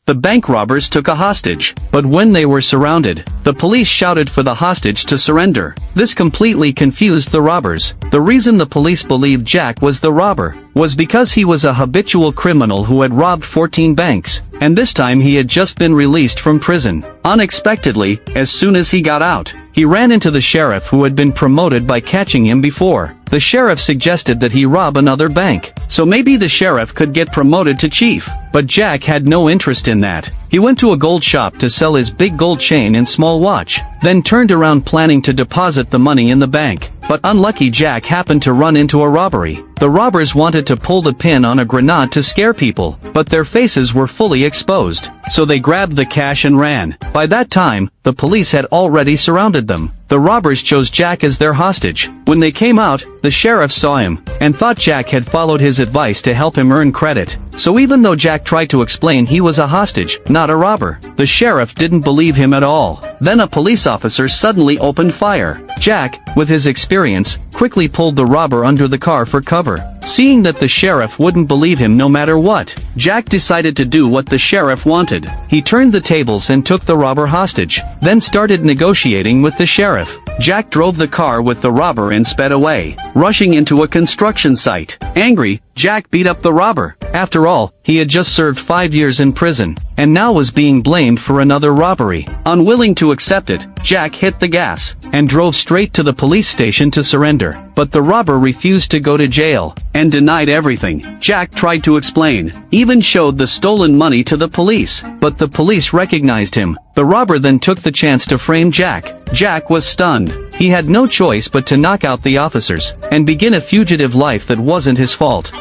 the bank robbers took a hostage. But when they were surrounded, the police shouted for the hostage to surrender. This completely confused the robbers. The reason the police believed Jack was the robber was because he was a habitual criminal who had robbed 14 banks, and this time he had just been released from prison. Unexpectedly, as soon as he got out, he ran into the sheriff who had been promoted by catching him before. The sheriff suggested that he rob another bank, so maybe the sheriff could get promoted to chief. But Jack had no interest in that. He went to a gold shop to sell his big gold chain and small watch, then turned around planning to deposit the money in the bank. But unlucky Jack happened to run into a robbery. The robbers wanted to pull the pin on a grenade to scare people, but their faces were fully exposed, so they grabbed the cash and ran. By that time, the police had already surrounded them. The robbers chose Jack as their hostage. When they came out, the sheriff saw him, and thought Jack had followed his advice to help him earn credit. So even though Jack tried to explain he was a hostage, not a robber, the sheriff didn't believe him at all. Then a police officer suddenly opened fire. Jack, with his experience, quickly pulled the robber under the car for cover. Seeing that the sheriff wouldn't believe him no matter what, Jack decided to do what the sheriff wanted. He turned the tables and took the robber hostage, then started negotiating with the sheriff. Jack drove the car with the robber and sped away, rushing into a construction site. Angry, Jack beat up the robber. After all, he had just served 5 years in prison, and now was being blamed for another robbery. Unwilling to accept it, Jack hit the gas, and drove straight to the police station to surrender. But the robber refused to go to jail, and denied everything. Jack tried to explain, even showed the stolen money to the police, but the police recognized him. The robber then took the chance to frame Jack. Jack was stunned. He had no choice but to knock out the officers, and begin a fugitive life that wasn't his fault.